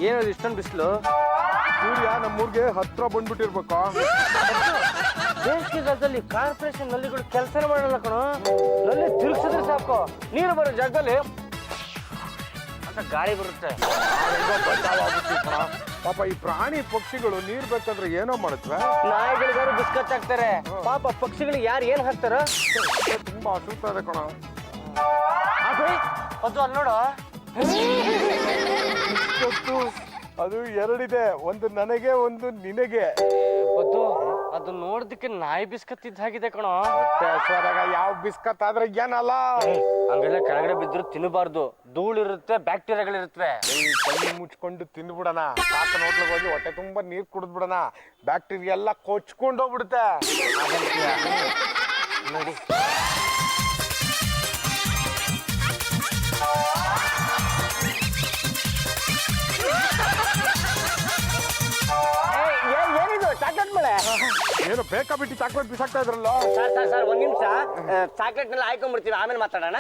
ಏನದು ಇಷ್ಟೊಂದು ಬಿಸಿಲು? ಸೂರ್ಯ ನಮ್ಮೂರ್ಗೆ ಹತ್ರ ಬಂದ್ಬಿಟ್ಟಿರ್ಬೇಕಾ? ಬೇಸಿಗೆಗಾಲದಲ್ಲಿ ಕಾರ್ಪೊರೇಷನ್ ನಲ್ಲಿಗಳು ಕೆಲಸನೇ ಮಾಡಲ್ಲ ಕಣೋ. ನಲ್ಲಿ ತಿರುಗಿಸಿದ್ರೆ ಸಾಕು ನೀರು ಬರೋ ಜಾಗದಲ್ಲಿ ಅಂತ ಗಾಳಿ ಬರುತ್ತೆ. ಪಾಪ ಈ ಪ್ರಾಣಿ ಪಕ್ಷಿಗಳು ನೀರ್ ಬೇಕಾದ್ರೆ ಏನೋ ಮಾಡುತ್ತವೆ. ನಾಯಿಗಳಿಗಾರು ಬಿಸ್ಕತ್ ಹಾಕ್ತಾರೆ, ಪಾಪ ಪಕ್ಷಿಗಳಿಗೆ ಯಾರು ಏನ್ ಹಾಕ್ತಾರ? ತುಂಬಾ ಹಸುತ್ತದೆ ಕಣ. ಅದು ಅಲ್ಲಿ ನೋಡು, ಅದು ಎರಡಿದೆ, ಒಂದು ನನಗೆ ಒಂದು ನಿನಗೆ. ಅದು ನೋಡೋದಕ್ಕೆ ನಾಯಿ ಬಿಸ್ಕತ್ ಇದ್ದ ಹಾಗಿದೆ ಕಣೋ. ಯಾವ ಬಿಸ್ಕತ್ ಆದ್ರೆ ಏನಲ್ಲ, ಹಂಗೆಲ್ಲ ಕೆಳಗಡೆ ಬಿದ್ರು ತಿನ್ನಬಾರ್ದು. ಧೂಳಿರುತ್ತೆ, ಬ್ಯಾಕ್ಟೀರಿಯಾಗಳಿರುತ್ತವೆ. ಕೈ ಮುಚ್ಕೊಂಡು ತಿಂದ್ಬಿಡಣ, ಪಾಕನ ಹೋಟ್ಲಿಗೆ ಹೋಗಿ ಹೊಟ್ಟೆ ತುಂಬಾ ನೀರ್ ಕುಡಿದ್ಬಿಡಣ, ಬ್ಯಾಕ್ಟೀರಿಯಾ ಎಲ್ಲ ಕೊಚ್ಕೊಂಡು ಹೋಗ್ಬಿಡುತ್ತೆ. ನೋಡಿ ಏನಿದು ಚಾಕ್ಲೇಟ್ ಮಳೆ? ಏನು ಬೇಕಾ ಬಿಟ್ಟು ಚಾಕ್ಲೇಟ್ ಬಿಸಾಕ್ತಾ ಇದ್ರಲ್ಲ? ಸರ್ ಒಂದ್ ನಿಮಿಷ, ಚಾಕ್ಲೇಟ್ ನೆಲ್ಲ ಹಾಕೊಂಡ್ಬಿಡ್ತೀವಿ, ಆಮೇಲೆ ಮಾತಾಡೋಣ.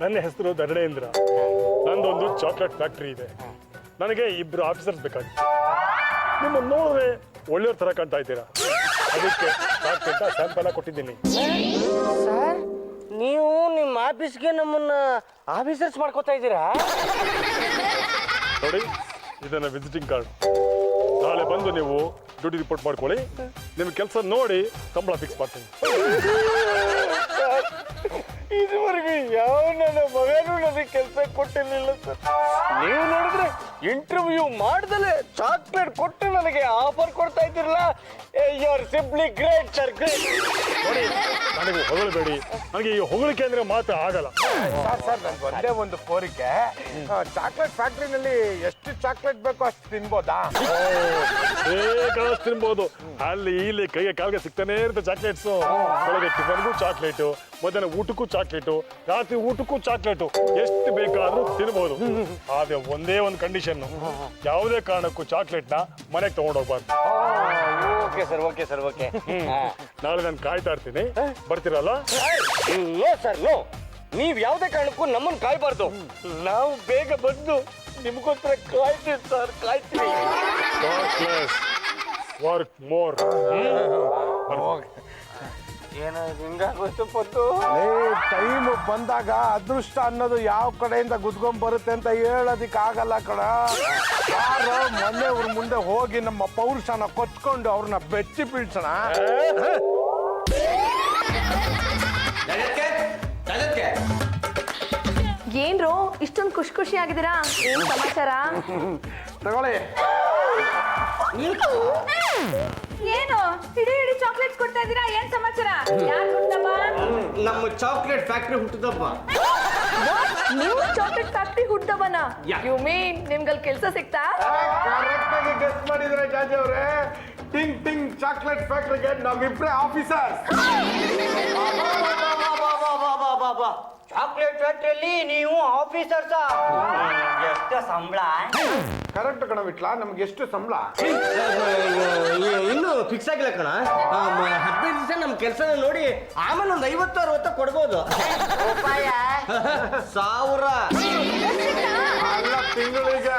ನನ್ನ ಹೆಸರು ಧರಣೇಂದ್ರ. ನಂದೊಂದು ಚಾಕ್ಲೇಟ್ ಫ್ಯಾಕ್ಟ್ರಿ ಇದೆ. ನನಗೆ 2 ಆಫೀಸರ್ಸ್ ಬೇಕಾಗಿತ್ತು. ನಿಮ್ಮನ್ನು ನೋಡಿದ್ರೆ ಒಳ್ಳೆಯವ್ರ ತರ ಕಾಣ್ತಾ ಇದ್ದೀರಾ, ಅದಕ್ಕೆ ಚಾಕ್ಲೇಟ್ ಸ್ಯಾಂಪಲ್ ಕೊಟ್ಟಿದ್ದೀನಿ. ಸರ್, ನೀವು ನಿಮ್ಮ ಆಫೀಸ್ಗೆ ನಮ್ಮನ್ನ ಆಫೀಸರ್ಸ್ ಮಾಡ್ಕೋತಾ ಇದ್ದೀರಾ? ನೋಡಿ, ಇದನ್ನ ವಿಸಿಟಿಂಗ್ ಕಾರ್ಡ್. ನಾಳೆ ಬಂದು ನೀವು ಡ್ಯೂಟಿ ರಿಪೋರ್ಟ್ ಮಾಡ್ಕೊಳ್ಳಿ. ನಿಮ್ಮ ಕೆಲಸ ನೋಡಿ ಸಂಬಳ ಫಿಕ್ಸ್ ಮಾಡ್ತೀನಿ. ಇದುವರೆಗೂ ಯಾವ ನನ್ನ ಮಗನೂ ನನಗೆ ಕೆಲಸ ಕೊಟ್ಟಿರ್ಲಿಲ್ಲ ಸರ್. ನೀವು ನೋಡಿದ್ರೆ ಇಂಟರ್ವ್ಯೂ ಮಾಡ್ದಲೆ ಚಾಕ್ಲೇಟ್ ಕೊಟ್ಟು ನನಗೆ ಆಫರ್ ಕೊಡ್ತಾ ಇದ್ದೀರಲ್ಲ. You are simply great sir, great. ನೋಡಿ, ನನಗೆ ಹೊಗಳಬೇಡಿ. ನನಗೆ ಈ ಹೊಗಳಿಕೆ ಅಂದ್ರೆ ಮಾತ್ರ ಆಗಲ್ಲ. ಸರ್ ನನ್ಗೆ ಒಂದೇ ಒಂದು ಕೋರಿಕೆ, ಚಾಕ್ಲೇಟ್ ಫ್ಯಾಕ್ಟ್ರಿನಲ್ಲಿ ಎಷ್ಟು ಚಾಕ್ಲೇಟ್ ಬೇಕೋ ಅಷ್ಟು ತಿನ್ಬೋದಾ? ಬೇಕಾದಷ್ಟು ತಿನ್ಬೋದು. ಅಲ್ಲಿ ಇಲ್ಲಿ ಕೈಗೆ ಕಾಲ್ಗೆ ಸಿಗ್ತಾನೆ ಇರುತ್ತೆ ಚಾಕ್ಲೇಟ್ಸು. ಬೆಳಗ್ಗೆ ಟಿಫನ್ಗೂ ಚಾಕ್ಲೇಟು, ಮಧ್ಯಾಹ್ನ ಊಟಕ್ಕೂ ಚಾಕ್ಲೇಟು, ರಾತ್ರಿ ಊಟಕ್ಕೂ ಚಾಕ್ಲೇಟು, ಎಷ್ಟು ಬೇಕಾದ್ರೂ ತಿನ್ಬೋದು. ಆದ್ರೆ ಒಂದೇ ಒಂದು ಕಂಡೀಷನ್, ಯಾವುದೇ ಕಾರಣಕ್ಕೂ ಚಾಕ್ಲೇಟ್ನ ಮನೆಗೆ ತಗೊಂಡೋಗ್ಬಾರ್ದು. Okay sir, okay sir, okay. ನಾಳೆ ನಾನು ಕಾಯ್ತಾ ಇರ್ತೀನಿ, ಬರ್ತೀರಲ್ಲ? No sir, no. ನೀವ್ ಯಾವುದೇ ಕಾರಣಕ್ಕೂ ನಮ್ಮನ್ನು ಕಾಯ್ಬಾರ್ದು. ನಾವು ಬೇಗ ಬಂದು ನಿಮ್ಗೋಸ್ಕರ ಕಾಯ್ತೀವಿ ಸರ್, ಕಾಯ್ತೀವಿ. Work more. ಏನಾದ್ರು ಹಿಂಗಾಗೋಯ್ತು ಪದ್ದು. ಟೈಮ್ ಬಂದಾಗ ಅದೃಷ್ಟ ಅನ್ನೋದು ಯಾವ ಕಡೆಯಿಂದ ಗುದ್ಕೊಂಡ್ ಬರುತ್ತೆ ಅಂತ ಹೇಳೋದಿಕ್ ಆಗಲ್ಲ ಕಣ. ಯಾರು ಮನೆಯವ್ರ ಮುಂದೆ ಹೋಗಿ ನಮ್ಮ ಪೌರುಷನ ಕೊಚ್ಕೊಂಡು ಅವ್ರನ್ನ ಬೆಚ್ಚಿ ಬೀಳ್ಸೋಣ. ಏನ್ರೋ ಇಷ್ಟೊಂದು ಖುಷಿ ಆಗಿದ್ದೀರಾ? ಏನ್ ಸಮಾಚಾರ? ತಗೊಳ್ಳಿ. ಏನು ಇಡೀ ಚಾಕ್ಲೇಟ್ಸ್ ಕೊಡ್ತಾ ಇದ್ದೀರಾ? ಏನ್ ಸಮಾಚಾರ? ಯಾರು ಹುಟ್ಟದಬ್ಬ? ನಮ್ಮ ಚಾಕ್ಲೇಟ್ ಫ್ಯಾಕ್ಟ್ರಿ ಹುಟ್ಟದಬ್ಬ. ನೀವು ಚಾಕ್ಲೇಟ್ ಫ್ಯಾಕ್ಟ್ರಿ ಹುಟ್ಟದಬ್ಬನ? ಯು ಮೀನ್ ನಿಮ್ಗಲ್ಲಿ ಕೆಲಸ ಸಿಗ್ತಾ? ಕರೆಕ್ಟ್ ಆಗಿ ಗೆಸ್ ಮಾಡಿದ್ರೆ ಜಾಜಿ ಅವ್ರೆ. ಟಿಂಗ್ ಟಿಂಗ್ ಚಾಕ್ಲೇಟ್ ಫ್ಯಾಕ್ಟ್ರಿಗೆ ನಾವಿಬ್ರೇ ಆಫೀಸರ್. ಚಾಕ್ಲೇಟ್ ಫ್ಯಾಕ್ಟ್ರಿಯಲ್ಲಿ ನೀವು ಆಫೀಸರ್ಸ? ಎಷ್ಟು ಸಂಬಳ? ಕರೆಕ್ಟ್ ಕಣ ವಿಟ್ಲ, ನಮ್ಗೆ ಎಷ್ಟು ಸಂಬಳ ಇನ್ನು ಫಿಕ್ಸ್ ಆಗಿಲ್ಲ ಕಣ. 15 ದಿವಸ ನಮ್ ಕೆಲಸ ನೋಡಿ ಆಮೇಲೆ ಒಂದು 50-60 ಕೊಡ್ಬೋದು. ರೂಪಾಯ 1000 ಅಲ್ಲ, ತಿಂಗಳಿಗೆ.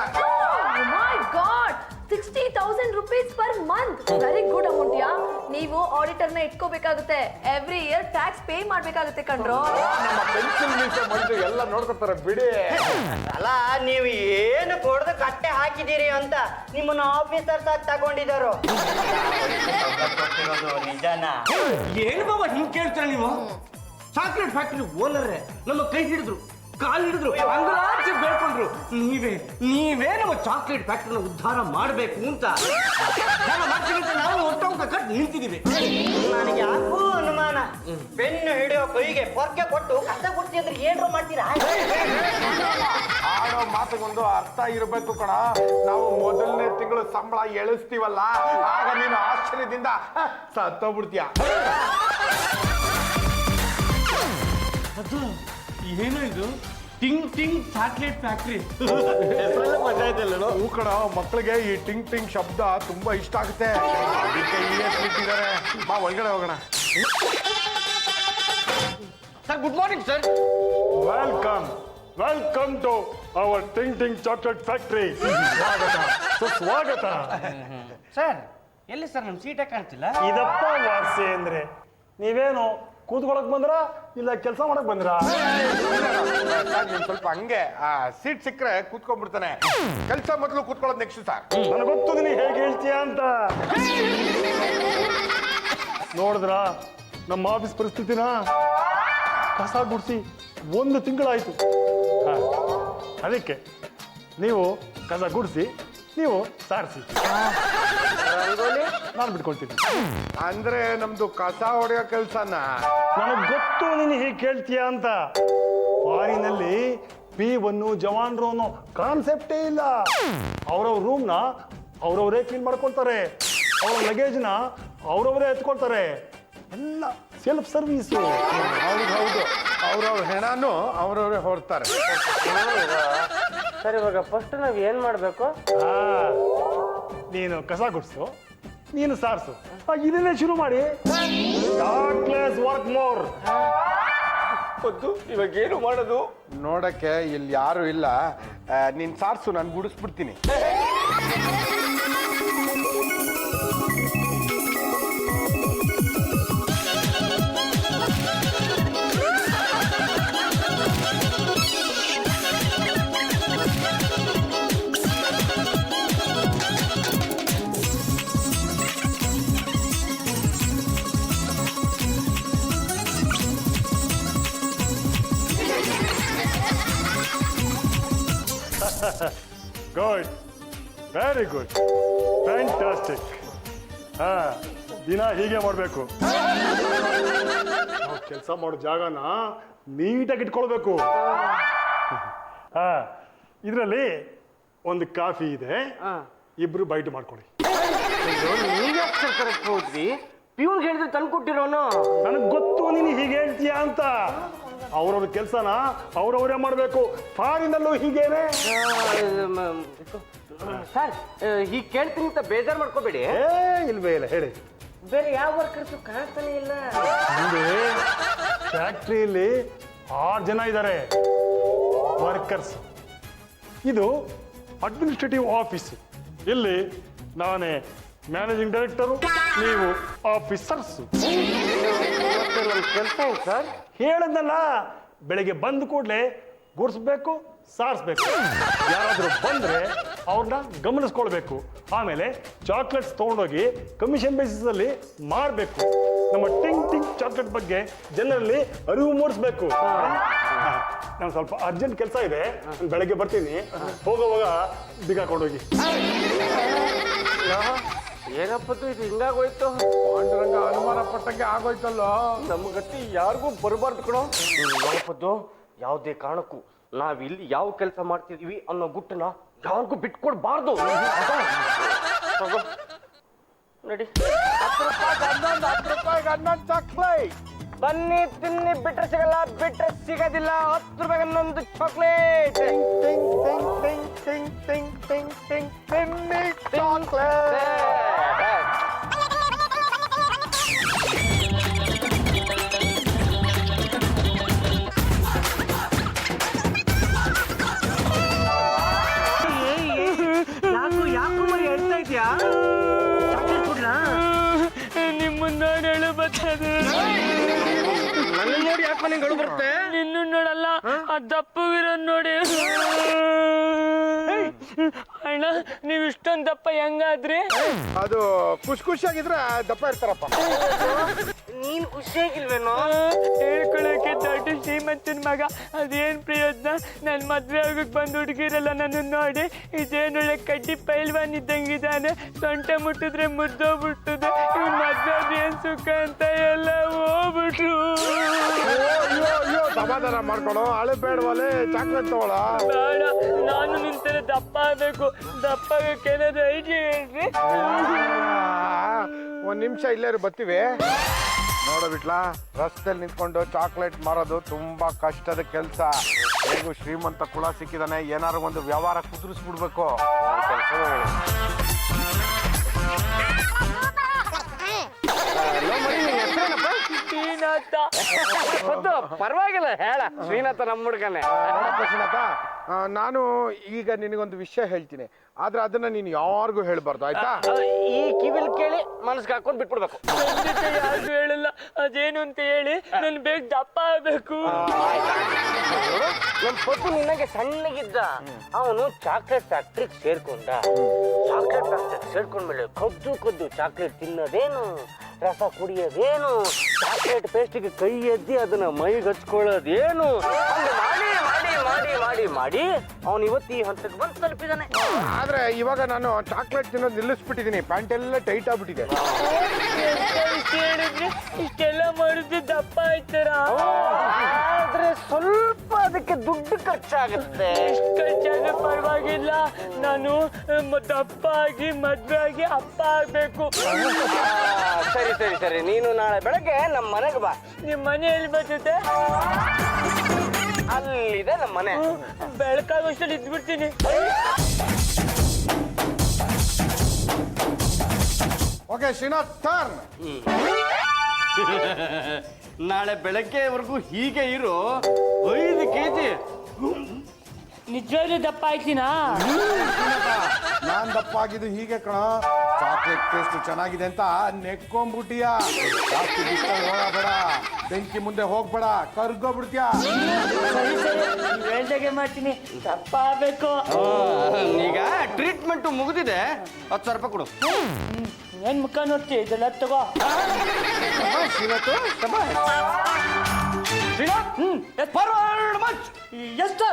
My god, 60,000 rupees per month. Very good amount yeah. ನೀವು ಆಡಿಟರ್ನ ಇಟ್ಕೋಬೇಕಾಗುತ್ತೆ. ಎವ್ರಿ ಇಯರ್ ಟ್ಯಾಕ್ಸ್ ಪೇ ಮಾಡ್ಬೇಕಾಗುತ್ತೆ ಕಣ್ರೋ. ನಮ್ಮ ಪೆನ್ಷನ್ ವಿಷಯ ಬಂದು ಎಲ್ಲ ನೋಡ್ಕೊತಾರೆ ಬಿಡಿ. ಅಲ್ಲ, ನೀವು ಏನು ಕೊಡದ ಕಟ್ಟೆ ಹಾಕಿದ್ದೀರಿ ಅಂತ ನಿಮ್ಮನ್ನ ಆಫೀಸರ್ಸ್ ಆಗಿ ತಗೊಂಡಿದ್ದಾರು. ನಿಜಾನ? ಏನು ಬಾಬಾ ಹಿಂಗ್ ಕೇಳ್ತೀರ ನೀವು? ಚಾಕ್ಲೇಟ್ ಫ್ಯಾಕ್ಟ್ರಿ ಓನರ್ ನಮ್ಮ ಕೈ ಹಿಡಿದ್ರು, ಕಾಲು ಹಿಡಿದ್ರು, ಅಂಗರಾಜ್ ಬೇಡ್ಕೊಂಡ್ರು. ನೀವೇ ನಮ್ಮ ಚಾಕ್ಲೇಟ್ ಫ್ಯಾಕ್ಟ್ರಿನ ಉದ್ಧಾರ ಮಾಡಬೇಕು ಅಂತ ನಾವು ಒಟ್ಟಂಕ ಕಟ್ ನಿಂತಿದ್ದೀವಿ. ನನಗೆ ಯಾಕೋ ಅನುಮಾನ. ಪೆನ್ನು ಹಿಡಿಯೋ ಕೈಗೆ ಪೊರ್ಕೆ ಕೊಟ್ಟು ಕಷ್ಟ ಕೊಡ್ತಿ ಅಂದ್ರೆ ಏನ್ರು ಮಾಡ್ತೀರಾ? ಆಡೋ ಮಾತಿಗೊಂದು ಅರ್ಥ ಇರಬೇಕು ಕಣ. ನಾವು ಮೊದಲನೇ ತಿಂಗಳು ಸಂಬಳ ಎಳಿಸ್ತೀವಲ್ಲ, ಆಗ ನೀನು ಆಶ್ಚರ್ಯದಿಂದ ಸತ್ತೋಗ್ಬಿಡ್ತೀಯ. ಅದು ಏನು ಇದು? ಟಿಂಗ್ ಟಿಂಗ್ ಚಾಕ್ಲೇಟ್ ಫ್ಯಾಕ್ಟ್ರಿ ಹೆಸರಲ್ಲೇ ಮಜಾ ಇದೆಯಲ್ಲ. ಹೂ ಕಣ, ಮಕ್ಕಳಿಗೆ ಈ ಟಿಂಗ್ ಟಿಂಗ್ ಶಬ್ದ ತುಂಬಾ ಇಷ್ಟ ಆಗುತ್ತೆ. ಅದಕ್ಕೆ ಇಲ್ಲೇ ಇಟ್ಟಿದ್ದಾರೆ. ಬಾ ಒಳಗಡೆ ಹೋಗೋಣ. Sir good morning sir. Welcome to our ting ting chocolate factory. ಸ್ವಾಗತ ಸುಸ್ವಾಗತ. ಸರ್ ಎಲ್ಲಿ ಸರ್ ನಮ್ಮ ಸೀಟೇ ಕಾಣ್ತಿಲ್ಲ. ಇದಪ್ಪ ವಾಸಿ ಅಂದ್ರೆ ನೀವೇನು ಕೂತ್ಕೊಳಕ್ ಬಂದ್ರ ಇಲ್ಲ ಕೆಲಸ ಮಾಡಕ್ ಬಂದ್ರ? ಸ್ವಲ್ಪ ಹಂಗೆ ಸೀಟ್ ಸಿಕ್ಕರೆ ಕೂತ್ಕೊಂಡ್ಬಿಡ್ತಾನೆ. ಕೆಲಸ ಮೊದಲು ಕೂತ್ಕೊಳ್ಳೋದು ನೆಕ್ಸ್ಟ್ ಸರ್. ನನಗೆ ಗೊತ್ತು ನೀ ಹೇಗೆ ಹೇಳ್ತೀಯ ಅಂತ. ನೋಡಿದ್ರ ನಮ್ಮ ಆಫೀಸ್ ಪರಿಸ್ಥಿತಿನ? ಕಸ ಗುಡಿಸಿ 1 ತಿಂಗಳಾಯ್ತು. ಅದಕ್ಕೆ ನೀವು ಕಸ ಗುಡಿಸಿ, ನೀವು ಸಾರಿಸಿ, ನಾನು ಬಿಟ್ಕೊಳ್ತೀನಿ. ಅಂದ್ರೆ ನಮ್ದು ಕಸ ಹೊಡೆಯೋ ಕೆಲ್ಸನ? ನನಗೆ ಗೊತ್ತು ನೀನು ಹೀಗೆ ಕೇಳ್ತೀಯ ಅಂತ. ಫಾರಿನಲ್ಲಿ P1 ಜವಾನ್ರು ಅನ್ನೋ ಕಾನ್ಸೆಪ್ಟೇ ಇಲ್ಲ. ಅವ್ರವ್ರ ರೂಮ್ನ ಅವ್ರವರೇ ಕ್ಲೀನ್ ಮಾಡ್ಕೊಳ್ತಾರೆ, ಅವ್ರ ಲಗೇಜ್ನ ಅವ್ರವರೇ ಎತ್ಕೊಳ್ತಾರೆ. ಎಲ್ಲ ಸೆಲ್ಫ್ ಸರ್ವೀಸು. ಹೌದು, ಅವ್ರವ್ರ ಹೆಣನು ಅವ್ರವ್ರೇ ಹೊರ್ತಾರೆ. ಸರ್ ಇವಾಗ ಫಸ್ಟ್ ನಾವ್ ಏನ್ ಮಾಡ್ಬೇಕು? ನೀನು ಕಸ ಗುಡಿಸು, ನೀನು ಸಾರಿಸು. ಇದನ್ನೇ ಶುರು ಮಾಡಿ. Work more. ಇವಾಗ ಏನು ಮಾಡೋದು? ನೋಡಕ್ಕೆ ಇಲ್ಲಿ ಯಾರು ಇಲ್ಲ. ನೀನ್ ಸಾರ್ಸು, ನಾನು ಗುಡಿಸ್ಬಿಡ್ತೀನಿ. Good, very good, fantastic. ದಿನ ಹೀಗೆ ಮಾಡಬೇಕು. ನಾವು ಕೆಲಸ ಮಾಡೋ ಜಾಗನ ನೀಟಾಗಿ ಇಟ್ಕೊಳ್ಬೇಕು. ಇದರಲ್ಲಿ ಒಂದು ಕಾಫಿ ಇದೆ, ಇಬ್ರು ಬೈಟ್ ಮಾಡ್ಕೊಳ್ಳಿ. ನೀವೇ ಕರೆಕ್ಟ್ ಹೋದ್ವಿ. ಪ್ಯೂನ್ ಹೇಳಿದ್ರೆ ತಂದು ಕೊಟ್ಟಿರೋನು. ನನಗೆ ಗೊತ್ತು ನೀನು ಹೀಗೆ ಹೇಳ್ತೀಯ ಅಂತ. ಅವ್ರವ್ರ ಕೆಲಸನ ಅವ್ರವರೇ ಮಾಡಬೇಕು. ಫಾರಿನಲ್ಲೂ ಹೀಗೇನೆ. ಸರ್ ಹೀಗೆ ಕೇಳ್ತೀನಿ ಅಂತ ಬೇಜಾರು ಮಾಡ್ಕೋಬೇಡಿ. ಇಲ್ವೇ ಇಲ್ಲ, ಹೇಳಿ. ಬೇರೆ ಯಾವ ವರ್ಕರ್ಸು ಕಾಣ್ತಾನೆ ಇಲ್ಲ. ಮುಂದೆ ಫ್ಯಾಕ್ಟ್ರಿಯಲ್ಲಿ 6 ಜನ ಇದ್ದಾರೆ ವರ್ಕರ್ಸ್. ಇದು ಅಡ್ಮಿನಿಸ್ಟ್ರೇಟಿವ್ ಆಫೀಸ್. ಇಲ್ಲಿ ನಾನೇ ಮ್ಯಾನೇಜಿಂಗ್ ಡೈರೆಕ್ಟರು, ನೀವು ಆಫೀಸರ್ಸ್. ಕೆಲಸ ಏನು ಸರ್? ಹೇಳದ್ನಲ್ಲ, ಬೆಳಿಗ್ಗೆ ಬಂದ ಕೂಡಲೇ ಗುಡಿಸ್ಬೇಕು, ಸಾರಿಸ್ಬೇಕು. ಯಾರಾದರೂ ಬಂದ್ರೆ ಅವ್ರನ್ನ ಗಮನಿಸ್ಕೊಳ್ಬೇಕು. ಆಮೇಲೆ ಚಾಕ್ಲೇಟ್ಸ್ ತೊಗೊಂಡೋಗಿ ಕಮಿಷನ್ ಬೇಸಿಸ್ ಅಲ್ಲಿ ಮಾರಬೇಕು. ನಮ್ಮ ಟಿಂಗ್ ಟಿಂಗ್ ಚಾಕ್ಲೇಟ್ ಬಗ್ಗೆ ಜನರಲ್ಲಿ ಅರಿವು ಮೂಡಿಸ್ಬೇಕು. ನಾನು ಸ್ವಲ್ಪ ಅರ್ಜೆಂಟ್ ಕೆಲಸ ಇದೆ, ನಾನು ಬೆಳಗ್ಗೆ ಬರ್ತೀನಿ. ಹೋಗೋವಾಗ ಬಿಗಾಕೊಂಡೋಗಿ. ಏನಪ್ಪತ್ತು ಇದು ಹಿಂಗಾಗೋಯ್ತು? ಪಾಂಡುರಂಗ ಅನುಮಾನ ಪಟ್ಟಂಗೆ ಆಗೋಯ್ತಲ್ಲ. ನಮ್ಮ ಗತಿ ಯಾರಿಗೂ ಬರಬಾರ್ದು ಕಣೋ. ನೋಡಪ್ಪದ್ದು ಯಾವುದೇ ಕಾರಣಕ್ಕೂ ನಾವಿಲ್ಲಿ ಯಾವ ಕೆಲಸ ಮಾಡ್ತಿದೀವಿ ಅನ್ನೋ ಗುಟ್ಟನ್ನ ಯಾರಿಗೂ ಬಿಟ್ಕೊಡ್ಬಾರ್ದು. ನಡಿ. 10 ರೂಪಾಯಿಗೆ 11 ಚಾಕ್ಲೇಟ್. ಬನ್ನಿ ತಿನ್ನಿ, ಬಿಟ್ರೆ ಸಿಗಲ್ಲ, ಬಿಟ್ರೆ ಸಿಗೋದಿಲ್ಲ. 10 ರೂಪಾಯಿಗೆ 11 ಚಾಕ್ಲೇಟ್. ಟಿಂಗ್ ಟಿಂಗ್ ಟಿಂಗ್ ಟಿಂಗ್ ಟಿಂಗ್ ಟಿಂಗ್ ting chocolate. ಯಾಕೋ ಮರಿ ಹೇಳ್ತಾ ಇದೆಯಾ? ಚಾಕ್ಲೇಟ್ ಕೊಡ್ಲಾ? ನಿಮ್ಮನ್ನ ನೋಡಿ ಹೇಳು ಬರ್ತದೆ. ನನ್ನ ನೋಡಿ ಯಾಕೆ ಮನೆಗೆ ಗಳು ಬರುತ್ತೆ? ನಿನ್ನ ನೋಡಲ್ಲ, ಆ ದಪ್ಪಗಿರೋ ನೋಡಿ. ಅಣ್ಣ ನೀವ್ ಇಷ್ಟೊಂದ್ ದಪ್ಪ ಹೆಂಗಾದ್ರಿ? ಅದು ಖುಷಿಯಾಗಿದ್ರೆ ದಪ್ಪ ಇರ್ತಾರಪ್ಪ. ನೀನ್ ಖುಷಿಯಾಗಿಲ್ವೇನೋ? ಹೇಳ್ಕೊಳಕ್ಕೆ ದೊಡ್ಡ ಶ್ರೀಮಂತನ ಮಗ, ಅದೇನ್ ಪ್ರಯೋಜನ? ನನ್ ಮದ್ವೆ ಆಗಕ್ ಬಂದ್ ಹುಡುಗಿರಲ್ಲ ನನ್ನ ನೋಡಿ ಇದೇನೊಳ್ಳೆ ಕಡ್ಡಿ ಪೈಲ್ವಾನ್ ಇದ್ದಂಗಿದ್ದಾನೆ. ಸೊಂಟ ಮುಟ್ಟಿದ್ರೆ ಮುದ್ದೋಗ್ಬಿಟ್ಟದೆ. ಇವ್ನ ಮದ್ವೆ ಏನ್ ಸುಖ ಅಂತ ಎಲ್ಲ ಹೋಗ್ಬಿಟ್ರು. ಸಮಾಧಾನ ಮಾಡ್ಕೊಳು, ಅಳು ಬೇಡವಲ್ಲೇ, ಚಾಕ್ಲೇಟ್ ತಗೊಳ. ಬೇಡ, ನಾನು ನಿಂತರ ದಪ್ಪ ಆಗ್ಬೇಕು. ದಪ್ಪ ಆಗಕ್ಕೆ ಐಡಿಯಾ ಹೇಳ್ರಿ. 1 ನಿಮಿಷ ಇಲ್ಲೇ ಬರ್ತೀವಿ. ನೋಡು ಬಿಟ್ಲಾ, ರಸ್ತೆಯಲ್ಲಿ ನಿಂತ್ಕೊಂಡು ಚಾಕ್ಲೇಟ್ ಮಾರೋದು ತುಂಬಾ ಕಷ್ಟದ ಕೆಲಸ. ಹೇಗೂ ಶ್ರೀಮಂತ ಕುಳ ಸಿಕ್ಕಿದಾನೆ, ಏನಾದ್ರು ಒಂದು ವ್ಯವಹಾರ ಕುದುರಿಸ್ಬಿಡ್ಬೇಕು. ಶ್ರೀನಾಥ. ಪರವಾಗಿಲ್ಲ ಹೇಳ, ಶ್ರೀನಾಥ ನಮ್ಮ ಹುಡುಗನೇ. ಶ್ರೀನಾಥ, ನಾನು ಈಗ ನಿನಗೊಂದು ವಿಷಯ ಹೇಳ್ತೀನಿ, ಆದ್ರೆ ಅದನ್ನ ನೀನು ಯಾರಿಗೂ ಹೇಳ್ಬಾರ್ದು, ಆಯ್ತಾ? ಈ ಕಿವಿಲ್ ಕೇಳಿ ಮನಸ್ಗೆ ಹಾಕೊಂಡು ಬಿಟ್ಬಿಡ್ಬೇಕು. ಖಂಡಿತ ಯಾರಿಗೂ ಹೇಳಲ್ಲ. ಅದೇನು ಅಂತ ಹೇಳಿ ನನ್ ಬೇಗ ದಪ್ಪ ಆಗ್ಬೇಕು. ನಮ್ ಪಪ್ಪು ನಿನ್ನಗೆ ಸಣ್ಣಗಿದ್ದ, ಅವನು ಚಾಕ್ಲೇಟ್ ಫ್ಯಾಕ್ಟ್ರಿಗೆ ಸೇರ್ಕೊಂಡ. ಚಾಕ್ಲೇಟ್ ಫ್ಯಾಕ್ಟ್ರಿಗೆ ಸೇರ್ಕೊಂಡ್ಮೇಲೆ ಕದ್ದು ಕದ್ದು ಚಾಕ್ಲೇಟ್ ತಿನ್ನೋದೇನು, ರಸ ಕುಡಿಯೋದೇನು, ಚಾಕ್ಲೇಟ್ ಪೇಸ್ಟಿಗೆ ಕೈ ಎದ್ದಿ ಅದನ್ನ ಮೈಗೆ ಹಚ್ಕೊಳ್ಳೋದೇನು, ಮಾಡಿ ಮಾಡಿ ಮಾಡಿ ಮಾಡಿ ಮಾಡಿ ಅವನು ಇವತ್ತು ಈ ಹಂತಕ್ಕೆ ಬಂದು ತಲುಪಿದಾನೆ. ಆದ್ರೆ ಇವಾಗ ನಾನು ಚಾಕ್ಲೇಟ್ ತಿನ್ನೋದು ನಿಲ್ಲಿಸ್ಬಿಟ್ಟಿದ್ದೀನಿ, ಪ್ಯಾಂಟ್ ಎಲ್ಲ ಟೈಟ್ ಆಗ್ಬಿಟ್ಟಿದೆ. ಹೇಳಿದ್ರೆ ಇಷ್ಟೆಲ್ಲ ಮಾಡಿದ್ರೆ ದಪ್ಪ ಆಯ್ತಾರ? ಆದ್ರೆ ಸ್ವಲ್ಪ ಅದಕ್ಕೆ ದುಡ್ಡು ಖರ್ಚಾಗುತ್ತೆ. ಎಷ್ಟು ಖರ್ಚಾದ್ರೆ ಪರವಾಗಿಲ್ಲ, ನಾನು ದಪ್ಪ ಆಗಿ ಮದ್ವೆ ಆಗಿ ಅಪ್ಪ ಆಗ್ಬೇಕು. ಸರಿ ಸರಿ ಸರಿ, ನೀನು ನಾಳೆ ಬೆಳಗ್ಗೆ ನಮ್ಮ ಮನೆಗೆ ಬಾ. ನಿಮ್ ಮನೆ ಎಲ್ಲಿ ಬರ್ತದೆ? ಅಲ್ಲಿದೆ ನಮ್ಮ ಮನೆ. ಬೆಳಕಾಗೋಷ್ಟಲ್ಲಿ ಇದ್ಬಿಡ್ತೀನಿ. Okay Srinath, turn. ನಾಳೆ ಬೆಳಗ್ಗೆವರೆಗೂ ಹೀಗೆ ಇರು, 5 kg. ನಿಜವಾಗ್ಲೂ ದಪ್ಪ ಆಯ್ತೀನಾ? ನಾನ್ ದಪ್ಪ ಆಗಿದ್ದು ಹೀಗೆ ಕಣ, ಚಾಕ್ಲೇಟ್ ಟೇಸ್ಟ್ ಚೆನ್ನಾಗಿದೆ ಅಂತ ನೆಕ್ಕೊಂಡ್ಬಿಟ್ಟಿಯಾ. ಜಾಸ್ತಿ ಬಿಸ್ಲಲ್ಲಿ ಓಡಾಬೇಡ, ಬೆಂಕಿ ಮುಂದೆ ಹೋಗ್ಬೇಡ, ಕರ್ಗೋಗ್ಬಿಡ್ತೀಯಾ. ಸರಿ ಸರಿ, ನೀವ್ ಹೇಳ್ದಾಗೆ ಮಾಡ್ತೀನಿ. ದಪ್ಪ ಆಗ್ಬೇಕು. ಈಗ ಟ್ರೀಟ್ಮೆಂಟ್ ಮುಗಿದಿದೆ, 10,000 ರೂಪಾಯಿ ಕೊಡು. ಏನ್ ಮುಖ ನೋಡ್ತಿ, ಇದೆಲ್ಲ ತಗೋ. Srinath, forward much. ಎಷ್ಟು?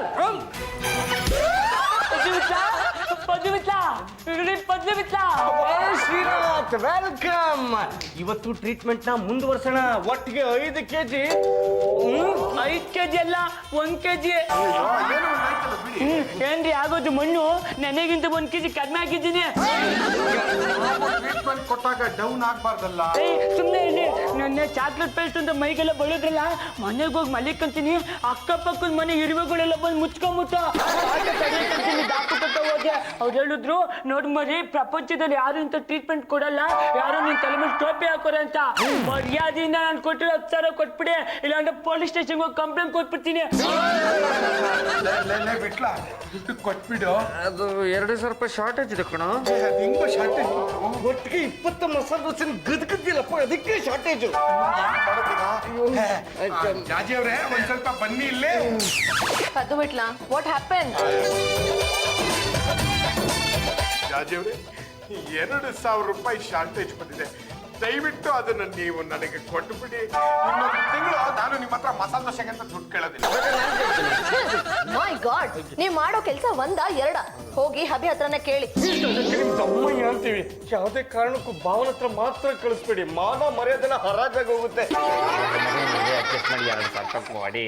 ಶ್ರೀನಾಥ್, ವೆಲ್ಕಮ್. ಇವತ್ತು ಟ್ರೀಟ್ಮೆಂಟ್ ನ ಮುಂದುವರ್ಸೋಣ. ಒಟ್ಟಿಗೆ 5 kg. 5 kg ಅಲ್ಲ, 1 kg. ಏನ್ರಿ ಆಗೋದು ಮಣ್ಣು? ನನಗಿಂತ 1 kg ಕಡಿಮೆ ಆಗಿದ್ದೀನಿ. ಟ್ರೀಟ್ಮೆಂಟ್ ಕೊಟ್ಟಾಗ ಡೌನ್ ಆಗ್ಬಾರ್ದಲ್ಲ. ಸುಮ್ಮನೆ ಇಲ್ಲಿ ನನ್ನ ಚಾಕ್ಲೇಟ್ ಪೇಸ್ಟ್ ಅಂತ ಮೈಗೆಲ್ಲ ಬಳಿದ್ರಲ್ಲ, ಮನೆಗೆ ಹೋಗಿ ಮಲಿಕಂತೀನಿ. ಅಕ್ಕಪಕ್ಕದ ಮನೆ ಇರುವೆಗಳೆಲ್ಲ ಬಂದು ಮುಚ್ಕೊಂಬಿಟ್ಟು ಹೋದೆ. ಅವ್ರು ಹೇಳಿದ್ರು, ನೋಡ್ ಮರಿ, ಪ್ರಪಂಚದಲ್ಲಿ ಯಾರು ಇಂಥ ಟ್ರೀಟ್ಮೆಂಟ್ ಕೊಡಲ್ಲ, ಯಾರು ನಿನ್ ತಲೆ ಮೇಲೆ ಟೋಪಿ ಹಾಕೋರೆ ಅಂತ. ಮರ್ಯಾದೆಯಿಂದ ನಾನು ಕೊಟ್ಟಿರೋ 10,000 ಕೊಟ್ಬಿಡಿ, ಇಲ್ಲಾಂದ್ರೆ ಪೊಲೀಸ್ ಸ್ಟೇಷನ್ಗೆ ಹೋಗಿ ಕಂಪ್ಲೇಂಟ್ ಕೊಟ್ಬಿಡ್ತೀನಿ. ಬಿಟ್ಲ, ದುಡ್ಡು ಕೊಟ್ಬಿಡು. ಅದು 2,000 ರೂಪಾಯಿ ಶಾರ್ಟೇಜ್ ಇದೆ ಕಣ. ಹಿಂಗೋ ಶಾರ್ಟೇಜ್ ಒಟ್ಟಿಗೆ 20 ಮಸಾಲೆ ದೋಸೆ ಗದ್ಗದ್ದಿಲ್ಲಪ್ಪ, ಅದಕ್ಕೆ ಶಾರ್ಟೇಜು. ಜಾಜಿ ಅವ್ರೆ, ಒಂದ್ ಸ್ವಲ್ಪ ಬನ್ನಿ ಇಲ್ಲೇ. ಕದ್ದು ಬಿಟ್ಲಾ? What happen? ಜಾಜಿ ಅವ್ರೆ, 2,000 ರೂಪಾಯಿ ಶಾರ್ಟೇಜ್ ಬಂದಿದೆ, ದಯವಿಟ್ಟು ಅದನ್ನ ನೀವು ನನಗೆ ಕೊಟ್ಟುಬಿಡಿ. ಇನ್ನೊಂದು ತಿಂಗಳು ನಾನು ನಿಮ್ಮ ಹತ್ರ ಮಸಾಲೆ ದೋಸೆಗೆ ಅಂತ ದುಡ್ಡು ಕೇಳೋದಿಲ್ಲ. ಮೈ ಗಾಡ್, ನೀವ್ ಮಾಡೋ ಕೆಲ್ಸ 1 2 ಹೋಗಿ ಹಬಿ ಹತ್ರನೇ ಕೇಳಿ. ತಮ್ಮಯ್ಯ ಅಂತೀವಿ, ಯಾವುದೇ ಕಾರಣಕ್ಕೂ ಭಾವನ ಹತ್ರ ಮಾತ್ರ ಕಳಿಸ್ಬೇಡಿ, ಮಾನ ಮರ್ಯಾದೆಲ್ಲ ಹರಾಜಾಗಿ ಹೋಗುತ್ತೆ. ಅಡ್ಜಸ್ಟ್ ಮಾಡಿ 2,000 ರೂಪಾಯಿ ಮಾಡಿ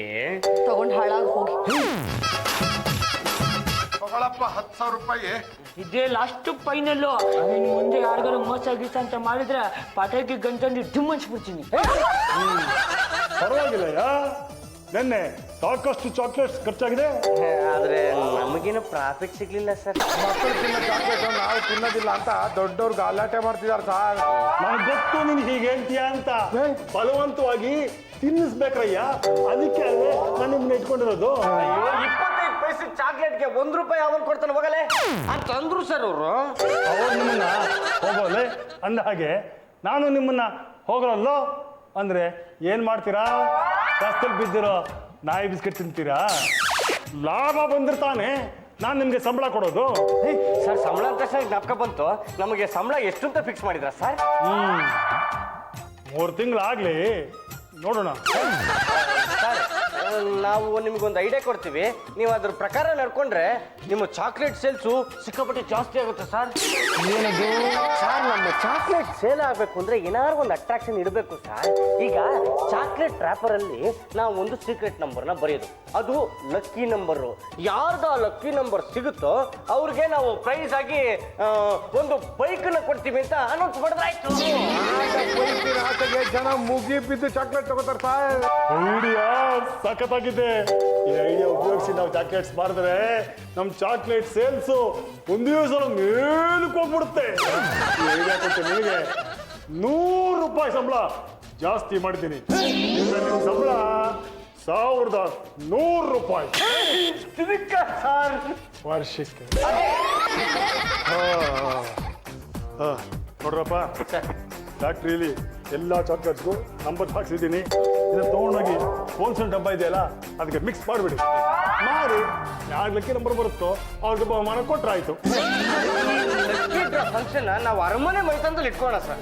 ತಗೊಂಡ್ ಹಾಳಾಗಿ ಹೋಗಿ. ತಗೊಳಪ್ಪ 10,000 ರೂಪಾಯಿ. ಇದೇ ಲಾಸ್ಟ್ ಫೈನಲ್ಲು. ಇನ್ನು ಮುಂದೆ ಯಾರಿಗಾರು ಮೋಸ ಗೀಸ ಅಂತ ಮಾಡಿದ್ರೆ ಪಟಾಕಿ ಗಂಟಂದು ಡಿಮ್ ಅನ್ಸ್ಬಿಡ್ತೀನಿ. ಪರವಾಗಿಲ್ಲ, ನೆನ್ನೆ ಸಾಕಷ್ಟು ಚಾಕ್ಲೇಟ್ಸ್ ಖರ್ಚಾಗಿದೆ. ಆದ್ರೆ ನಮಗೇನು ಪ್ರಾಫಿಟ್ ಸಿಗ್ಲಿಲ್ಲ ಸರ್. ಮಕ್ಕಳು ತಿನ್ನೋ ಚಾಕ್ಲೇಟ್ ನಾವು ತಿನ್ನೋದಿಲ್ಲ ಅಂತ ದೊಡ್ಡವ್ರು ಗಲಾಟೆ ಮಾಡ್ತಿದ್ದಾರೆ ಸರ್. ನನಗೆ ಗೊತ್ತು ನೀನು ಹೀಗೆ ಹೇಳ್ತೀಯ ಅಂತ. ಬಲವಂತವಾಗಿ ತಿನ್ನಿಸ್ಬೇಕ್ರಯ್ಯ, ಅದಕ್ಕೆ ಅಲ್ಲೇ ನಾನು ನಿಮ್ಗೆ ಇಟ್ಕೊಂಡಿರೋದು. 25 ಪೈಸೆ ಚಾಕ್ಲೇಟ್ಗೆ 1 ರೂಪಾಯಿ ಅವನು ಕೊಡ್ತಾನೆ, ಹೋಗಲೇ ಅಂತ ಅಂದ್ರು ಸರ್ ಅವರು. ಅವ್ರು ನಿಮ್ಮನ್ನ ಹೋಗೋಲೆ ಅಂದ ಹಾಗೆ ನಾನು ನಿಮ್ಮನ್ನ ಹೋಗಲಲ್ಲೋ ಅಂದ್ರೆ ಏನ್ ಮಾಡ್ತೀರಾ? ರಸ್ತೆಲಿ ಬಿದ್ದಿರೋ ನಾಯಿ ಬಿಸ್ಕೆಟ್ ತಿಂತೀರಾ? ಲಾಭ ಬಂದಿರ್ತಾನೆ ನಾನು ನಿಮ್ಗೆ ಸಂಬಳ ಕೊಡೋದು. ಸರ್, ಸಂಬಳ ಅಂತ ಜ್ಞಾಪಕ ಬಂತು. ನಮಗೆ ಸಂಬಳ ಎಷ್ಟು ಅಂತ ಫಿಕ್ಸ್ ಮಾಡಿದ್ರ ಸರ್? 3 ತಿಂಗಳಾಗ್ಲಿ ನೋಡೋಣ. ಸರ್, ನಾವು ನಿಮ್ಗೊಂದು ಐಡಿಯಾ ಕೊಡ್ತೀವಿ, ನೀವು ಅದ್ರ ಪ್ರಕಾರ ನಡ್ಕೊಂಡ್ರೆ ನಿಮ್ಮ ಚಾಕ್ಲೇಟ್ ಸೇಲ್ಸು ಸಿಕ್ಕಾಪಟ್ಟೆ ಜಾಸ್ತಿ ಆಗುತ್ತೆ ಸರ್. ಏನದು ಸರ್? ನಮ್ಮ ಚಾಕ್ಲೇಟ್ ಸೇಲ್ ಆಗಬೇಕು ಅಂದ್ರೆ ಏನಾದ್ರು ಒಂದು ಅಟ್ರಾಕ್ಷನ್ ಇಡಬೇಕು ಸರ್. ಈಗ ಚಾಕ್ಲೇಟ್ ರ್ಯಾಪರ್ ಅಲ್ಲಿ ನಾವು ಒಂದು ಸೀಕ್ರೆಟ್ ನಂಬರ್ನ ಬರೆಯೋದು, ಅದು ಲಕ್ಕಿ ನಂಬರು. ಯಾರ್ದು ಆ ಲಕ್ಕಿ ನಂಬರ್ ಸಿಗುತ್ತೋ ಅವ್ರಿಗೆ ನಾವು ಪ್ರೈಸ್ ಆಗಿ ಒಂದು ಬೈಕನ್ನ ಕೊಡ್ತೀವಿ ಅಂತ ಅನೌನ್ಸ್ ಮಾಡಿದ್ರೆ ಆಯ್ತು. ಆಟಗೆ ಜನ ಮುಗಿ ಬಿದ್ದು ಚಾಕ್ಲೇಟ್ ತಗೋತಾರೆ ಸರ್. ಐಡಿಯಾ ಸಖತ್ತಾಗಿದೆ. ಈ ಐಡಿಯಾ ಉಪಯೋಗಿಸಿ ನಾವು ಚಾಕ್ಲೇಟ್ಸ್ ಮಾಡಿದ್ರೆ ನಮ್ಮ ಚಾಕ್ಲೇಟ್ ಸೇಲ್ಸು ಒಂದೇ ಸಲ ಮೇಲಕ್ಕೆ ಹೋಗ್ಬಿಡುತ್ತೆ. ಈ ಐಡಿಯಾ ಕೊಟ್ಟು ನಿಮಗೆ 100 ರೂಪಾಯಿ ಸಂಬಳ ಜಾಸ್ತಿ ಮಾಡ್ತೀನಿ. ನಿಮ್ಮ ಸಂಬಳ 1100 ರೂಪಾಯಿ ಸರ್ ವರ್ಷಕ್ಕೆ. ನೋಡ್ರಪ್ಪ, ಫ್ಯಾಕ್ಟ್ರಿಯಲ್ಲಿ ಎಲ್ಲ ಚಾಕ್ಲೇಟ್ಸ್ಗೂ ನಂಬರ್ ಹಾಕ್ಸಿದ್ದೀನಿ. ಇದನ್ನು ತೊಗೊಂಡೋಗಿ ಹೋಲ್ಸೇಲ್ ಡಬ್ಬ ಇದೆಯಲ್ಲ ಅದಕ್ಕೆ ಮಿಕ್ಸ್ ಮಾಡಿಬಿಡಿ. ಮಾಡಿ ಯಾರ್ಲಕ್ಕೆ ನಂಬರ್ ಬರುತ್ತೋ ಅವ್ರಿಗೆ ಬಹುಮಾನ ಕೊಟ್ರಾಯ್ತು. ಫಂಕ್ಷನ್ ನಾವು ಅರಮನೆ ಮೈದಾನದಲ್ಲಿ ಇಟ್ಕೋಣ ಸರ್.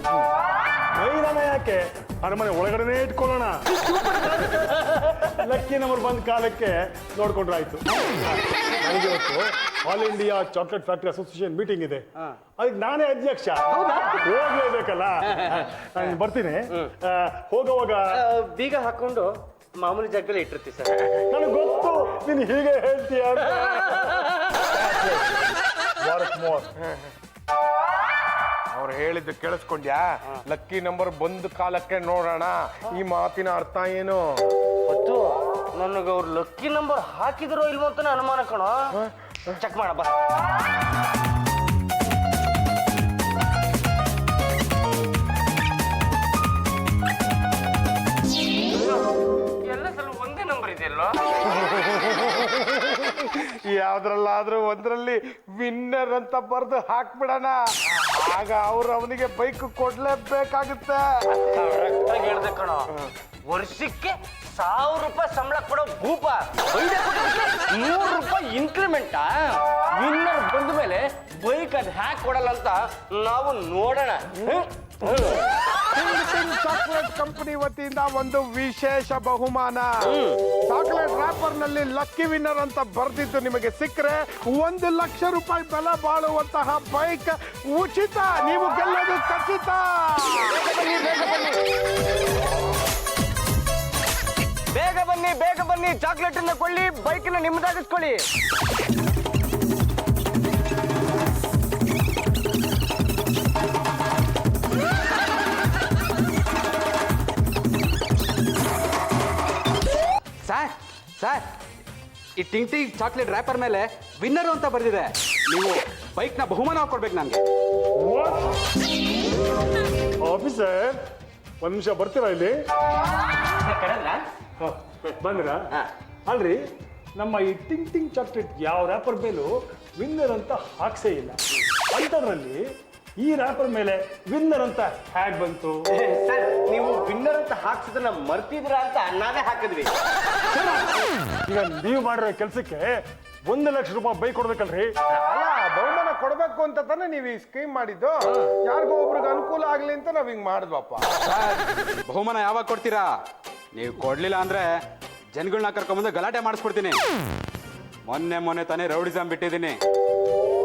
ಮೈದಾನ ಯಾಕೆ, ಅರಮನೆ ಒಳಗಡೆನೇ ಇಟ್ಕೊಳ್ಳೋಣ. ಲಕ್ಕಿ ನಂಬರ್ ಬಂದ ಕಾಲಕ್ಕೆ ನೋಡ್ಕೊಂಡ್ರಾಯ್ತು. ನನಗೆ ಇವತ್ತು all India chocolate factory association meeting ಇದೆ, ಅದಕ್ಕೆ ನಾನೇ ಅಧ್ಯಕ್ಷ. ಹೋಗ್ಲೇಬೇಕಲ್ಲ, ನಾನು ಬರ್ತೀನಿ. ಹೋಗುವಾಗ ಬೀಗ ಹಾಕೊಂಡು ಮಾಮೂಲಿ ಜಾಗದಲ್ಲಿ ಇಟ್ಟಿರ್ತೀವಿ ಸರ್. ನನಗೆ ಗೊತ್ತು ನೀನು ಹೀಗೆ ಹೇಳ್ತೀಯ ಅಂತ. ಅವ್ರು ಹೇಳಿದ್ದು ಕೇಳಿಸ್ಕೊಂಡ್ಯಾ? ಲಕ್ಕಿ ನಂಬರ್ ಬಂದ ಕಾಲಕ್ಕೆ ನೋಡೋಣ. ಈ ಮಾತಿನ ಅರ್ಥ ಏನು? ಮತ್ತು ನನಗೆ ಅವ್ರು ಲಕ್ಕಿ ನಂಬರ್ ಹಾಕಿದ್ರು ಇಲ್ವೋ ಅಂತ ಅನುಮಾನ ಕಣೋ. ಚೆಕ್ ಮಾಡಪ್ಪ. ಎಲ್ಲ ಸಲ ಒಂದೇ ನಂಬರ್ ಇದೆಯಲ್ವಾ? ಯಾವ್ದ್ರಲ್ಲಾದ್ರೂ ಒಂದ್ರಲ್ಲಿ ವಿನ್ನರ್ ಅಂತ ಬರ್ದು ಹಾಕ್ಬಿಡೋಣ. ಆಗ ಅವ್ರು ಅವನಿಗೆ ಬೈಕ್ ಕೊಡ್ಲೇಬೇಕಾಗುತ್ತೆ. ಕರೆಕ್ಟಾಗಿ ಹೇಳ್ದೆ ಕಣೋ. ವರ್ಷಕ್ಕೆ 1000 ರೂಪಾಯಿ ಸಂಬಳ ಕೊಡೋ ಭೂಪ 100 ರೂಪಾಯಿ ಇನ್ಕ್ರಿಮೆಂಟ್. ವಿನ್ನರ್ ಬಂದ ಮೇಲೆ ಬೈಕ್ ಅದು ಹ್ಯಾಕ್ ಕೊಡಲ್ಲ ಅಂತ ನಾವು ನೋಡೋಣ. ಚಾಕ್ಲೇಟ್ ಕಂಪನಿ ವತಿಯಿಂದ ಒಂದು ವಿಶೇಷ ಬಹುಮಾನ. ಚಾಕ್ಲೇಟ್ ರ್ಯಾಪರ್ ನಲ್ಲಿ ಲಕ್ಕಿ ವಿನ್ನರ್ ಅಂತ ಬರ್ದಿದ್ದು ನಿಮಗೆ ಸಿಕ್ಕರೆ 1 ಲಕ್ಷ ರೂಪಾಯಿ ಬೆಲೆ ಬಾಳುವಂತಹ ಬೈಕ್ ಉಚಿತ. ನೀವು ಗೆಲ್ಲೋದು ಖಚಿತ. ಬೇಗ ಬನ್ನಿ, ಬೇಗ ಬನ್ನಿ, ಚಾಕ್ಲೇಟ್ ಅನ್ನ ಕೊಳ್ಳಿ, ಬೈಕ್ ನ ನಿಮ್ಮದಾಗಿಸ್ಕೊಳ್ಳಿ. ಸರ್ ಸರ್, ಈ ಟಿಂಗ್ ಚಾಕ್ಲೇಟ್ ರ್ಯಾಪರ್ ಮೇಲೆ ವಿನ್ನರ್ ಅಂತ ಬರ್ದಿದೆ. ನೀವು ಬೈಕ್ನ ಬಹುಮಾನ ಕೊಡ್ಬೇಕು ನನಗೆ. ಆಫೀಸರ್, ಒಂದ್ ನಿಮಿಷ ಬರ್ತೀರಾ ಇಲ್ಲಿ? ಬಂದ್ರ? ಅಲ್ರಿ, ನಮ್ಮ ಈ ಟಿಂಗ್ ಚಾಕ್ಲೇಟ್ ಯಾವ ರ್ಯಾಪರ್ ಮೇಲೂ ವಿನ್ನರ್ ಅಂತ ಹಾಕ್ಸೇ ಇಲ್ಲ. ಅಂಥದ್ರಲ್ಲಿ ಈ ರ್ಯಾಪರ್ ಮೇಲೆ ವಿನ್ನರ್ ಅಂತ ಹ್ಯಾಗ್ ಬಂತು? ಸರ್, ನೀವು ವಿನ್ನರ್ ಅಂತ ಹಾಕ್ಸಿದ್ರೆ ಮರ್ತಿದ್ರ ಅಂತ ನಾವೇ ಹಾಕಿದ್ವಿ. ಈಗ ನೀವು ಮಾಡಿರೋ ಕೆಲಸಕ್ಕೆ 1 ಲಕ್ಷ ರೂಪಾಯಿ ಬೈಕ್ ಕೊಡ್ಬೇಕಲ್ರಿ? ಅಲ್ಲ, ಬಹುಮಾನ ಕೊಡ್ಬೇಕು ಅಂತ ತಾನೇ ನೀವು ಈ ಸ್ಕೀಮ್ ಮಾಡಿದ್ದು. ಯಾರಿಗೋ ಒಬ್ರಿಗೆ ಅನುಕೂಲ ಆಗ್ಲಿ ಅಂತ ನಾವ್ ಹಿಂಗ್ ಮಾಡಿದ್ವಪ್ಪ. ಬಹುಮಾನ ಯಾವಾಗ ಕೊಡ್ತೀರಾ? ನೀವು ಕೊಡ್ಲಿಲ್ಲ ಅಂದ್ರೆ ಜನಗಳನ್ನ ಕರ್ಕೊಂಬಂದು ಗಲಾಟೆ ಮಾಡಿಸ್ಕೊಡ್ತೀನಿ. ಮೊನ್ನೆ ತಾನೇ ರೌಡಿಸಮ್ ಬಿಟ್ಟಿದ್ದೀನಿ.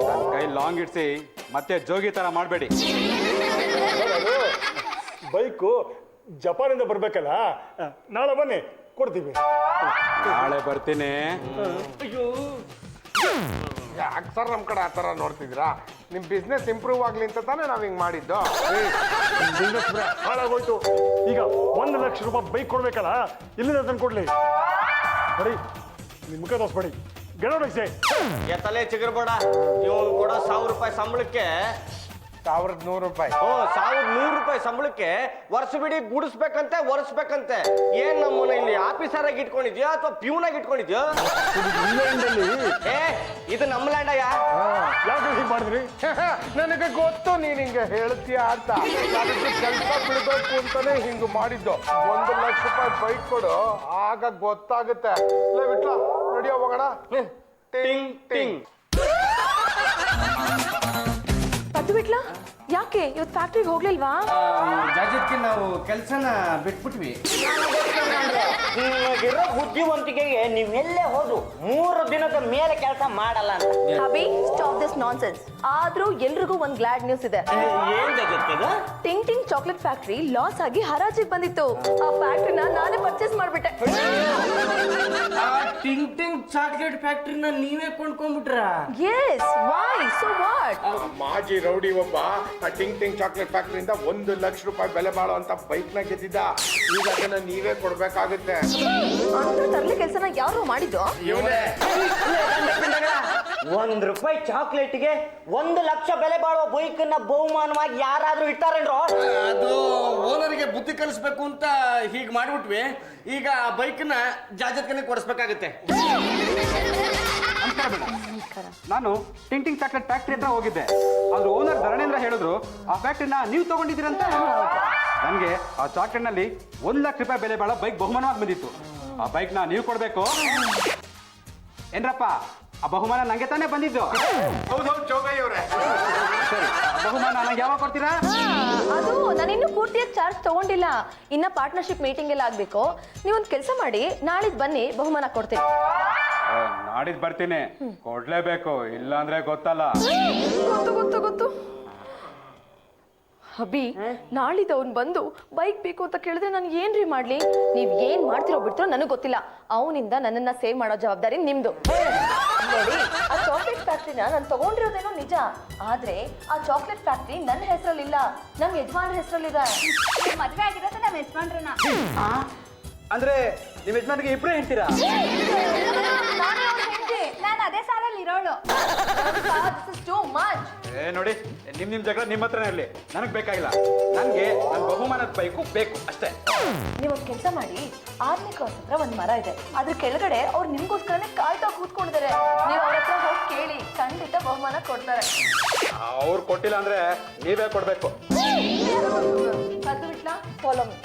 ನನ್ನ ಕೈ ಲಾಂಗ್ ಇಡ್ಸಿ ಮತ್ತೆ ಜೋಗಿ ತರ ಮಾಡಬೇಡಿ. ಬೈಕು ಜಪಾನಿಂದ ಬರ್ಬೇಕಲ್ಲ, ನಾಳೆ ಬನ್ನಿ ಕೊಡ್ತೀವಿ. ನಾಳೆ ಬರ್ತೀನಿ. ಯಾಕೆ ಸರ್ ನಮ್ ಕಡೆ ಆತರ ನೋಡ್ತಿದ್ದೀರಾ? ನಿಮ್ ಬಿಸ್ನೆಸ್ ಇಂಪ್ರೂವ್ ಆಗ್ಲಿ ಅಂತ ತಾನೇ ನಾವ್ ಹಿಂಗ್ ಮಾಡಿದ್ದು. ಬಿಸ್ನೆಸ್ ಹಾಳಾಗೋಯ್ತು. ಈಗ 1 ಲಕ್ಷ ರೂಪಾಯಿ ಬೈಕ್ ಕೊಡ್ಬೇಕಲ್ಲ, ಇಲ್ಲಿಂದ ತಂದು ಕೊಡ್ಲಿ. ಬರೀ ನಿಮ್ ಮುಖ ತೋರಿಸ್ಬೇಡಿ. ಗೆಳೋಡಿಸೆ ತಲೆ ಚಿಗರ್ಬೇಡ. ಇವನು ಕೊಡೋ 1000 ರೂಪಾಯಿ ಸಂಬಳಕ್ಕೆ 1100 ರೂಪಾಯಿ. 1100 ರೂಪಾಯಿ ಸಂಬಳಕ್ಕೆ ವರ್ಷವಿಡೀ ಗುಡಿಸ್ಬೇಕಂತೆ, ಒರೆಸ್ಬೇಕಂತೆ. ಏನ್ ನಮ್ಮನ್ನ ಇಲ್ಲಿ ಆಫೀಸರ್ ಆಗಿ ಇಟ್ಕೊಂಡಿದ್ಯೋ ಅಥವಾ ಪ್ಯೂನ್ ಆಗಿ ಇಟ್ಕೊಂಡಿದ್ಯೋ? ಏ, ಇದು ನಮ್ಮ ಲ್ಯಾಂಡ್ ಅಯ್ಯ. ಯಾಕೆ ಹೀಗೆ ಮಾಡಿದ್ರಿ? ನನಗೆ ಗೊತ್ತು ನೀನ್ ಹಿಂಗೆ ಹೇಳ್ತೀಯ ಅಂತ. ಅದಕ್ಕೆ ಕೆಲಸ ಬಿಡ್ಬೇಕು ಅಂತಾನೆ ಹಿಂಗ್ ಮಾಡಿದ್ದು. 1 ಲಕ್ಷ ರೂಪಾಯಿ ಬೈಕ್ ಕೊಡು, ಆಗ ಗೊತ್ತಾಗುತ್ತೆ. ಬಿಟ್ಲ ನಡಿಯೋ ಹೋಗೋಣ. ಟಿಂಗ್ ಟಿಂಗ್. ಪದ್ದು ಬಿಟ್ಲಾ? ಯಾಕೆ ಯಾಕೆ ಇವತ್ತು ಫ್ಯಾಕ್ಟ್ರಿಗೆ ಹೋಗ್ಲಿಲ್ವಾ? ಜಾಜತ್ಗೆ ನಾವು ಕೆಲಸನ ಬಿಟ್ಬಿಟ್ವಿ. ನಿಮಗಿರೋ ಬುದ್ಧಿವಂತಿಕೆಗೆ ನೀವೆಲ್ಲೇ ಹೋದ್ರು 3 ದಿನದ ಮೇಲೆ ಕೆಲಸ ಮಾಡಲ್ಲ ಅಂತ. Abhi, stop this nonsense. ಆದ್ರೂ ಎಲ್ರಿಗೂ ಒಂದ್ ಗ್ಲಾಡ್ ನ್ಯೂಸ್ ಇದೆ. ಏನ್ ಜಾಜತ್ ಅದು? ಟಿಂಗ್ ಟಿಂಗ್ ಚಾಕ್ಲೇಟ್ ಫ್ಯಾಕ್ಟ್ರಿ ಲಾಸ್ ಆಗಿ ಹರಾಜಿಗೆ ಬಂದಿತ್ತು. ಆ ಫ್ಯಾಕ್ಟ್ರಿನ ನಾನೇ ಪರ್ಚೇಸ್ ಮಾಡ್ಬಿಟ್ಟೆ. ಆ ಟಿಂಗ್ ಟಿಂಗ್ ಚಾಕ್ಲೇಟ್ ಫ್ಯಾಕ್ಟ್ರಿನ ನೀವೇ ಕೊಂಡ್ಕೊಂಡ್ಬಿಟ್ರ? Yes, why? So what? ಮಾಜಿ ರೌಡಿ ಒಬ್ಬ ಆ ಟಿಂಗ್ ಟಿಂಗ್ ಚಾಕ್ಲೇಟ್ ಫ್ಯಾಕ್ಟ್ರಿಯಿಂದ 1 ಲಕ್ಷ ರೂಪಾಯಿ ಬೆಲೆ ಬಾಳುವಂತ ಬೈಕ್ ನ ಗೆದ್ದಿದ್ದ. ಈಗ ಅದನ್ನ ನೀವೇ ಕೊಡ್ಬೇಕಾಗುತ್ತೆ. ಅಂತ ತರ್ಲಿ ಕೆಲ್ಸನ ಯಾರು ಮಾಡಿದ್ದು? ₹1 ಚಾಕ್ಲೇಟ್ಗೆ 1 ಲಕ್ಷ ಬೆಲೆ ಬಾಳುವ ಬೈಕನ್ನ ಬಹುಮಾನವಾಗಿ ಯಾರಾದ್ರೂ ಇಟ್ಟಾರೇನ್ರೋ? ಅದು ಓನರ್ಗೆ ಬುದ್ಧಿ ಕಲಿಸ್ಬೇಕು ಅಂತ ಹೀಗೆ ಮಾಡ್ಬಿಟ್ವಿ. ಈಗ ಆ ಬೈಕ್ನ ಜಾಜತ್ಕನೇ ಕೊಡಿಸ್ಬೇಕಾಗತ್ತೆ. ನಾನು ಟಿಂಗ್ ಟಿಂಗ್ ಚಾಕ್ಲೇಟ್ ಫ್ಯಾಕ್ಟ್ರಿ ಹತ್ರ ಹೋಗಿದ್ದೆ. ಅದ್ರ ಓನರ್ ಧರಣೇಂದ್ರ ಹೇಳಿದ್ರು ಆ ಫ್ಯಾಕ್ಟ್ರಿನ ನೀವು ತಗೊಂಡಿದ್ದೀರಂತ. ನನಗೆ ಆ ಚಾಕ್ಲೇಟ್ನಲ್ಲಿ 1 ಲಕ್ಷ ರೂಪಾಯಿ ಬೆಲೆ ಬಾಳೋ ಬೈಕ್ ಬಹುಮಾನವಾಗಿ ಬಂದಿತ್ತು. ಆ ಬೈಕ್ನ ನೀವು ಕೊಡಬೇಕು. ಏನ್ರಪ್ಪ, ಆ ಬಹುಮಾನ ನಂಗೆ ತಾನೇ ಬಂದಿದ್ದು? ಹೌದೌದು ಜೋಗಯ್ಯ ಅವರೇ. ಸರಿ, ಆ ಬಹುಮಾನ ನಂಗೆ ಯಾವಾಗ ಕೊಡ್ತೀರಾ? ಅದು ನಾನಿನ್ನೂ ಪೂರ್ತಿಯಾಗಿ ಚಾರ್ಜ್ ತಗೊಂಡಿಲ್ಲ. ಇನ್ನ ಪಾರ್ಟ್ನರ್ಶಿಪ್ ಮೀಟಿಂಗ್ ಎಲ್ಲ ಆಗ್ಬೇಕು. ನೀವೊಂದು ಕೆಲಸ ಮಾಡಿ, ನಾಳಿದ್ ಬನ್ನಿ, ಬಹುಮಾನ ಕೊಡ್ತೀನಿ. ನಾಡಿದ್ದು ಬರ್ತೀನಿ, ಕೊಡ್ಲೇಬೇಕು, ಇಲ್ಲಾಂದ್ರೆ ಗೊತ್ತಲ್ಲ. ಗೊತ್ತು. ಅಭಿ, ನಾಳಿದ್ದು ಅವ್ನು ಬಂದು ಬೈಕ್ ಬೇಕು ಅಂತ ಕೇಳಿದ್ರೆ ನಾನು ಏನ್ರಿ ಮಾಡ್ಲಿ? ನೀವ್ ಏನ್ ಮಾಡ್ತಿರೋ ಬಿಡ್ತಿರೋ ನನಗೆ ಗೊತ್ತಿಲ್ಲ. ಅವನಿಂದ ನನ್ನನ್ನ ಸೇವ್ ಮಾಡೋ ಜವಾಬ್ದಾರಿ ನಿಮ್ದು. ನೋಡಿ, ಆ ಚಾಕ್ಲೇಟ್ ಫ್ಯಾಕ್ಟ್ರಿನ ನಾನು ತಗೊಂಡಿರೋದೇನೋ ನಿಜ, ಆದ್ರೆ ಆ ಚಾಕ್ಲೇಟ್ ಫ್ಯಾಕ್ಟ್ರಿ ನನ್ನ ಹೆಸರಲ್ಲಿಲ್ಲ, ನಮ್ ಯಜಮಾನ್ರ ಹೆಸರಲ್ಲಿದೆ. ಮದ್ವೆ ಆಗಿರೋದು ನಮ್ಮ ಯಜಮಾನ್ರನ್ನ. ಅಂದ್ರೆ ನಿಮ್ಮ ಯಜಮಾನಿಗೆ ಇಬ್ರೇ ಹೇಳ್ತೀರಾ? ನಾನು ಅದೇ ಸಾಲಲ್ಲಿ ಇರೋಳು. ನೋಡಿ, ನಿಮ್ ಜಗಳ ನಿಮ್ಮ ಹತ್ರನೇ ಇರಲಿ, ನನಗೆ ಬೇಕಾಗಿಲ್ಲ. ನನಗೆ ನನ್ನ ಬಹುಮಾನದ ಬೈಕು ಬೇಕು ಅಷ್ಟೇ. ನೀವೊಂದು ಕೆಲಸ ಮಾಡಿ, 6ನೇ ಕ್ರಾಸ್ ಹತ್ರ ಒಂದು ಮರ ಇದೆ, ಅದ್ರ ಕೆಳಗಡೆ ಅವ್ರು ನಿಮ್ಗೋಸ್ಕರನೇ ಕಾಯ್ತಾ ಕೂತ್ಕೊಂಡಿದ್ದಾರೆ. ನೀವು ಅವ್ರ ಹತ್ರ ಹೋಗಿ ಕೇಳಿ, ಖಂಡಿತ ಬಹುಮಾನ ಕೊಡ್ತಾರೆ. ಅವ್ರು ಕೊಟ್ಟಿಲ್ಲ ಅಂದ್ರೆ ನೀವೇ ಕೊಡ್ಬೇಕು. ಅದು ಬಿಟ್ಲಾ? Follow me.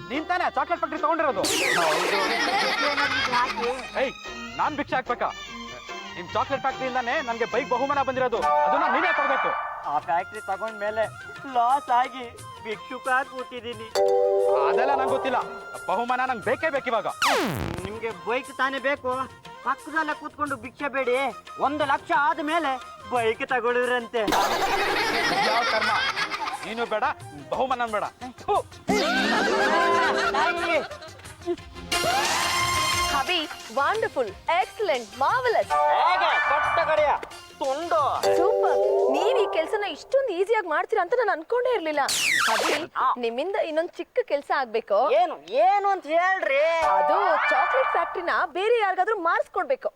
ನೀನ್ ತಾನೇ ಚಾಕ್ಲೇಟ್ ಫ್ಯಾಕ್ಟ್ರಿ ತಗೊಂಡಿರೋದು? ಏಯ್, ನಾನ್ ಭಿಕ್ಷೆ ಹಾಕ್ಬೇಕಾ? ನಿಮ್ ಚಾಕ್ಲೇಟ್ ಫ್ಯಾಕ್ಟ್ರಿಯಿಂದಾನೇ ನನ್ಗೆ ಬೈಕ್ ಬಹುಮಾನ ಬಂದಿರೋದು, ಅದನ್ನ ನೀವೇ ಕೊಡ್ಬೇಕು. ಆ ಫ್ಯಾಕ್ಟ್ರಿ ತಗೊಂಡ್ಮೇಲೆ ಲಾಸ್ ಆಗಿ ಭಿಕ್ಷುಕ ಕೂತಿದ್ದೀನಿ. ಅದೆಲ್ಲ ನಂಗೆ ಗೊತ್ತಿಲ್ಲ, ಬಹುಮಾನ ನಂಗೆ ಬೇಕೇ ಬೇಕು ಇವಾಗ. ನಿಮ್ಗೆ ಬೈಕ್ ತಾನೇ ಬೇಕು, ಪಕ್ಕದಲ್ಲೇ ಕೂತ್ಕೊಂಡು ಭಿಕ್ಷೆ ಬೇಡಿ. 1 ಲಕ್ಷ ಆದ್ಮೇಲೆ ಬೈಕ್ ತಗೊಳ್ಳಿದ್ರಂತೆ. ಯಾವ ಕರ್ಮ, ನೀನು ಬೇಡ, ಬಹುಮಾನ ಬೇಡ. Abhi, wonderful, excellent, marvellous. ಹೇಗೆ ಕೊಟ್ಟ ಕಡೆಯ ತುಂಡು. ಸೂಪರ್. ನೀವ್ ಈ ಕೆಲ್ಸನ ಇಷ್ಟೊಂದು ಈಸಿಯಾಗಿ ಮಾಡ್ತೀರಾ ಅಂತ ನಾನು ಅನ್ಕೊಂಡೇ ಇರ್ಲಿಲ್ಲ. ಅಭಿ, ನಿಮ್ಮಿಂದ ಇನ್ನೊಂದು ಚಿಕ್ಕ ಕೆಲಸ ಆಗ್ಬೇಕು. ಏನು ಅಂತ ಹೇಳ್ರಿ. ಅದು ಚಾಕ್ಲೇಟ್ ಫ್ಯಾಕ್ಟ್ರಿನ ಬೇರೆ ಯಾರಿಗಾದ್ರೂ ಮಾರ್ಸ್ಕೊಡ್ಬೇಕು.